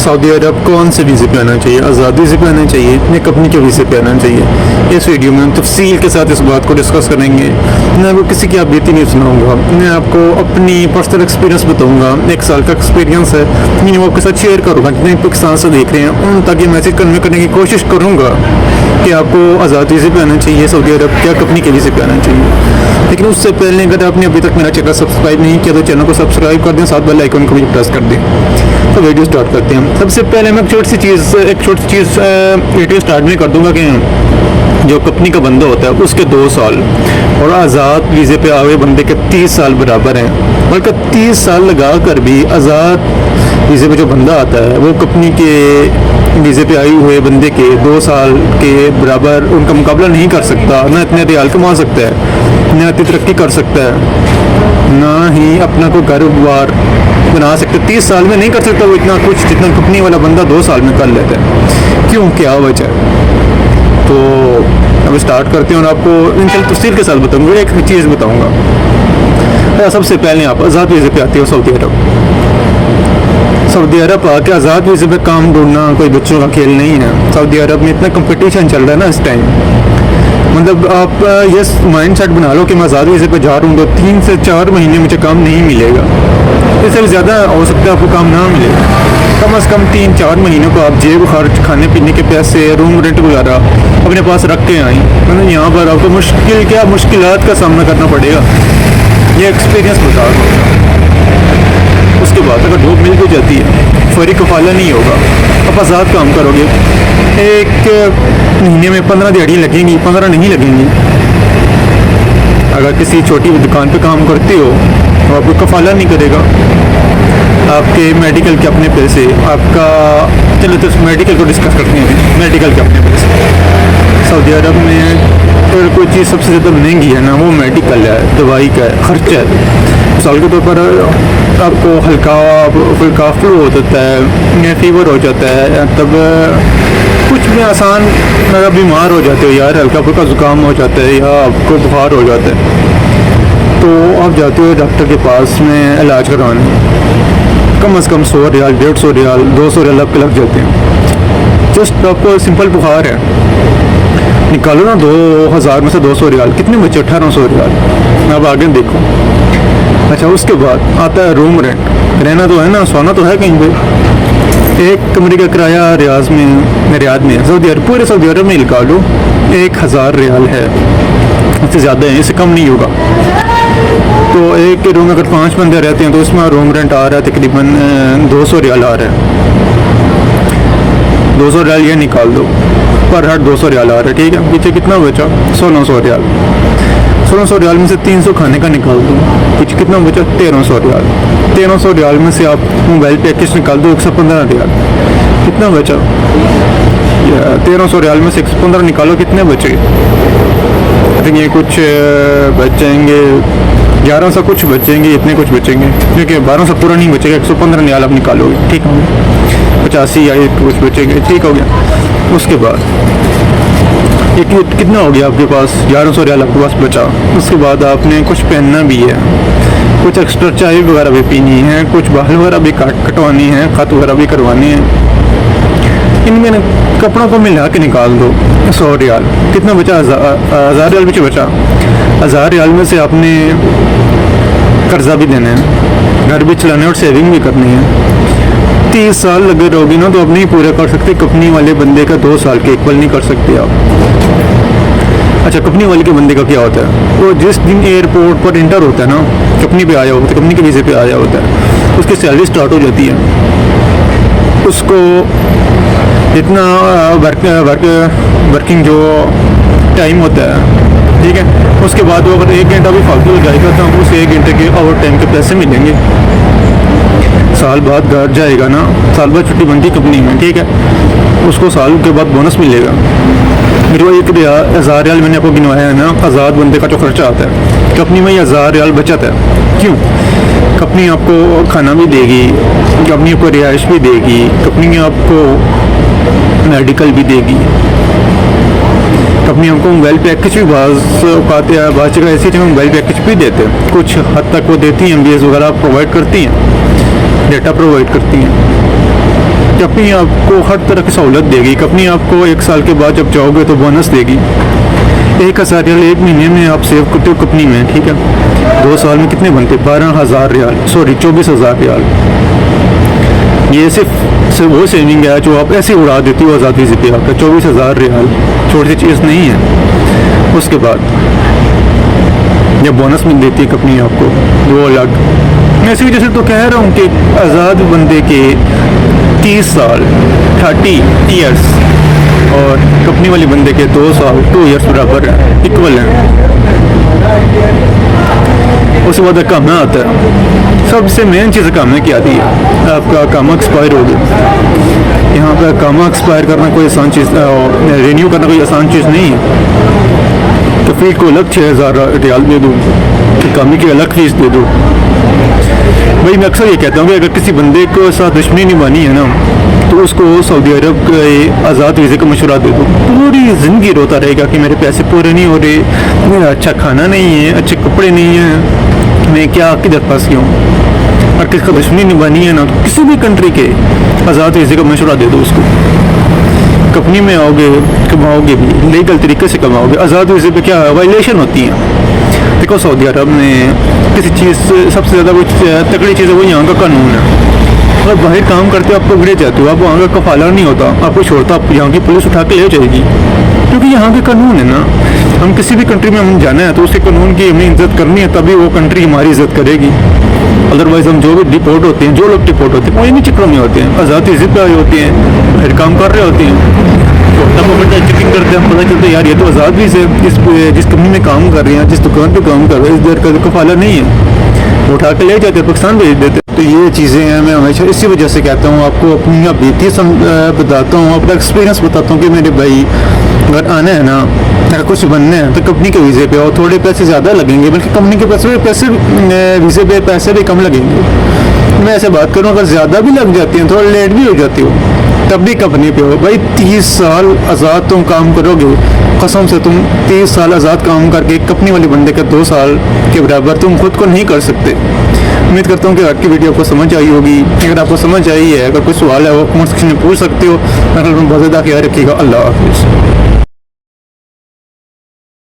Saudi अरब कौन से वीज़े पे आना चाहिए, आज़ादी से पे आना चाहिए या कंपनी के वीज़े पे आना चाहिए। इस वीडियो में हम तफसील के साथ इस बात को डिस्कस करेंगे। मैं आपको किसी की आप बीती नहीं सुनाऊंगा, मैं आपको अपनी पर्सनल एक्सपीरियंस बताऊंगा। 1 साल का एक्सपीरियंस है, मैं आपके साथ शेयर करूँगा। जितने पाकिस्तान से देख रहे हैं उन तक ये मैसेज कन्वे करने की कोशिश करूँगा कि आपको आज़ादी से पे आना चाहिए सऊदी अरब क्या कंपनी के वीज़े पे आना चाहिए। लेकिन उससे पहले अगर आपने अभी तक मेरा चैनल सब्सक्राइब नहीं किया तो चैनल को सब्सक्राइब कर दें, साथ बेल आइकन को भी प्रेस कर दें। तो वीडियो स्टार्ट करते हैं। सबसे पहले मैं एक छोटी सी चीज़ वीडियो स्टार्ट में कर दूंगा कि जो कंपनी का बंदा होता है उसके 2 साल और आज़ाद वीज़े पे आए बंदे के 30 साल बराबर हैं। बल्कि 30 साल लगा कर भी आज़ाद वीज़े पे जो बंदा आता है वो कंपनी के वीज़े पे आए हुए बंदे के 2 साल के बराबर उनका मुकाबला नहीं कर सकता। ना इतने रियाल कमा सकता है, ना इतनी तरक्की कर सकता है, ना ही अपना कोई घर बार बना सकते। 30 साल में नहीं कर सकता वो इतना कुछ जितना कंपनी वाला बंदा 2 साल में कर लेता है। क्यों, क्या वजह है? तो अब स्टार्ट करते हैं और आपको इन तफसील के साथ बताऊंगा। एक चीज़ बताऊंगा, सबसे पहले आप आज़ाद वीज़े पे आते हो सऊदी अरब। सऊदी अरब आके आज़ाद वीज़े पे काम ढूंढना कोई बच्चों का खेल नहीं है। सऊदी अरब में इतना कंपटीशन चल रहा है ना इस टाइम, मतलब आप ये माइंड सेट बना लो कि मैं आज़ाद वीज़े पे जा रहा हूँ तो 3 से 4 महीने मुझे काम नहीं मिलेगा। इससे भी ज़्यादा हो सकता है आपको काम ना मिले। कम से कम 3-4 महीनों को आप जेब खर्च, खाने पीने के पैसे, रूम रेंट वगैरह अपने पास रख के आएँ। मतलब यहाँ पर आपको मुश्किलात का सामना करना पड़ेगा। ये एक्सपीरियंस बता दो। उसके बाद अगर जॉब मिल भी जाती है फौरी कफाला नहीं होगा, आप आज़ाद काम करोगे। एक महीने में 15 दिहाड़ियाँ लगेंगी, 15 नहीं लगेंगी। अगर किसी छोटी दुकान पे काम करते हो तो आपको कफाला नहीं करेगा। आपके मेडिकल के अपने पैसे, आपका चलो तो मेडिकल को डिस्कस करते हैं। मेडिकल के अपने पैसे सऊदी अरब में अगर कोई चीज़ सबसे ज़्यादा महंगी है ना वो मेडिकल है, दवाई का खर्चा है। मिसाल के तौर पर आपको हल्का फ्लू हो जाता है या फीवर हो जाता है, तब कुछ भी आसान अगर बीमार हो जाते हो यार, हल्का फुल्का ज़ुकाम हो जाता है या आपको बुखार हो जाता है तो आप जाते हो डॉक्टर के पास में इलाज करवाने। कम से कम 100 रियाल, 150 रियाल, 200 रियाल आपके लग जाते हैं। जस्ट आपको सिंपल बुखार है, निकालो ना 2000 में से 200 रियाल, कितने बचे? 1800 रियाल। अब आगे देखो। अच्छा, उसके बाद आता है रूम रेंट। रहना तो है ना, सोना तो है कहीं पे। एक कमरे का किराया रियाद में सऊदी अरब, पूरे सऊदी अरब में लगा लो 1000 रियाल है, उससे ज़्यादा है, इससे कम नहीं होगा। तो एक रूम में अगर 5 बंदे रहते हैं तो उसमें रूम रेंट आ रहा है तकरीबन 200 रियाल आ रहा है। 200 रियाल ये निकाल दो, पर हेड 200 रियाल आ रहा है, ठीक है। पीछे कितना बचा? 1600 रियाल। 1600 रियाल में से 300 खाने का निकाल दो, पीछे कितना बचा? 1300 रियाल। 1300 रियाल में से आप मोबाइल पैकेज निकाल दो 115 रियाल, कितना बचा? 1300 रियाल में से 115 निकालो, कितने बचे? ये कुछ बचेंगे 1100 कुछ बचेंगे, इतने कुछ बचेंगे क्योंकि 1200 पूरा नहीं बचेगा। 115 रियाल आप निकालोगे, ठीक है। 85 या कुछ बचेंगे, ठीक हो गया। उसके बाद ये कितना हो गया आपके पास? 1100 रियाल आपके पास बचा। उसके बाद आपने कुछ पहनना भी है, कुछ एक्स्ट्रा चाय वगैरह भी पीनी है, कुछ बाल वगैरह भी कटवानी है, खत वगैरह भी करवानी है। इनमें कपड़ों को मिला के निकाल दो 100 रियाल, कितना बचा? 1000 रियाल पीछे बचा। 1000 रियाल में से आपने कर्जा भी देना है, घर भी चलाना है और सेविंग भी करनी है। 30 साल लगे रहोगे ना तो आप नहीं पूरा कर सकते। कंपनी वाले बंदे का 2 साल के इक्वल नहीं कर सकते आप। अच्छा, कंपनी वाले के बंदे का क्या होता है? वो जिस दिन एयरपोर्ट पर इंटर होता है ना, कंपनी पे आया होता है, कंपनी के वीज़े पे आया होता है, उसकी सैलरी स्टार्ट हो जाती है। उसको जितना वर्किंग जो टाइम होता है, ठीक है, उसके बाद वो अगर 1 घंटा भी फालतू लगाएगा तो उस 1 घंटे के ओवर टाइम के पैसे मिलेंगे। साल बाद घर जाएगा ना, साल बाद छुट्टी बनती कंपनी में, ठीक है, उसको साल के बाद बोनस मिलेगा। मेरे को 1000 रियाल मैंने आपको गिनवाया है ना, आज़ाद बंदे का जो खर्चा आता है कंपनी में 1000 रियाल बचत है। क्यों? कंपनी आपको खाना भी देगी, कंपनी आपको रिहाइश भी देगी, कंपनी आपको मेडिकल भी देगी, कंपनी हमको मोबाइल पैकेज भी बाज़ जगह ऐसी जगह मोबाइल पैकेज भी देते हैं, कुछ हद तक वो देती हैं, MBS वगैरह प्रोवाइड करती हैं, डेटा प्रोवाइड करती हैं। कंपनी आपको हर तरह की सहूलत देगी। कंपनी आपको 1 साल के बाद जब जाओगे तो बोनस देगी। 1,000 रियाल 1 महीने में आप सेव करते हो कंपनी में, ठीक है। 2 साल में कितने बनते? 12,000 रियाल, सॉरी 24,000 रियाल। ये सिर्फ वो सेविंग है जो आप ऐसे उड़ा देती हो आज़ादी से पे आकर। 24,000 रियाल छोटी सी चीज़ नहीं है। उसके बाद जब बोनस मिल देती है कंपनी आपको, वो अलग। मैं इसी वजह से तो कह रहा हूँ कि आज़ाद बंदे के 30 साल 30 ईयर्स और कंपनी वाले बंदे के 2 साल 2 ईयर्स बराबर हैं, इक्वल हैं। उसके बाद काम आता है, सबसे मेन चीज़ काम की आती है। आपका काम एक्सपायर हो गया, यहाँ पर काम एक्सपायर करना कोई आसान चीज़, रिन्यू करना कोई आसान चीज़ नहीं है। तो फीस को अलग 6,000 रियाल दे दूँ, कामी की अलग फीस दे दूँ। भाई मैं अक्सर ये कहता हूँ कि अगर किसी बंदे को साथ दुश्मनी निभानी है ना, तो उसको सऊदी अरब के आज़ाद वीज़े का मशवरा दे दो। पूरी ज़िंदगी रोता रहेगा कि मेरे पैसे पूरे नहीं हो रहे, मेरा अच्छा खाना नहीं है, अच्छे कपड़े नहीं हैं, मैं क्या किधर फंस गया हूँ। और किसका दुश्मनी निभानी है ना, तो किसी भी कंट्री के आज़ाद वीज़े का मशवरा दे दो उसको। कंपनी में आओगे, कमाओगे भी लीगल तरीके से कमाओगे। आज़ाद वीज़े पे क्या वायलेशन होती है? देखो सऊदी अरब में किसी चीज़ सबसे ज़्यादा कुछ तगड़ी चीज़ है वो यहाँ का कानून है। अगर बाहर काम करते हो, आपको गिरे जाते हो, आप वहाँ का कफाला नहीं होता, आपको छोड़ता, आप यहाँ की पुलिस उठा के ले जाएगी, क्योंकि यहाँ के कानून है ना। हम किसी भी कंट्री में हम जाना है तो उसके कानून की हमें इज्जत करनी है, तभी वो कंट्री हमारी इज्जत करेगी। अदरवाइज़ हम जो भी डिपोर्ट होते हैं, जो लोग डिपोर्ट होते हैं वो इन्हीं चक्रों में होते हैं, आज़ादी ज़िद पे आए होते हैं, बाहर काम कर रहे होते हैं। चेकिंग करते हैं, पता चलता है यार ये तो आज़ाद भी से जिस कंपनी में काम कर रहे हैं, जिस दुकान पे काम कर रहे हैं, इस देर का कफाला नहीं है, उठा के ले जाते, पाकिस्तान भेज देते। तो ये चीज़ें हैं, मैं हमेशा इसी वजह से कहता हूँ, आपको अपनी बीती बताता हूँ, अपना एक्सपीरियंस बताता हूँ कि मेरे भाई अगर आना है ना, अगर कुछ बनना है तो कंपनी के वीज़े पे आओ। थोड़े पैसे ज़्यादा लगेंगे, बल्कि कंपनी के पैसे वीज़े पे पैसे भी कम लगेंगे। मैं ऐसे बात करूँ, अगर ज़्यादा भी लग जाती हैं, थोड़ा लेट भी हो जाती हो, तब भी कंपनी पे हो। भाई 30 साल आज़ाद तुम काम करोगे, कसम से तुम 30 साल आज़ाद काम करके कंपनी वाले बंदे का 2 साल के बराबर तुम खुद को नहीं कर सकते। उम्मीद करता हूँ कि आज की वीडियो आपको समझ आई होगी। अगर आपको समझ आई है, अगर कोई सवाल है वो कमेंट सेक्शन में पूछ सकते हो। अगर बहुत ज़्यादा ख्याल रखिएगा। अल्लाह हाफिज़।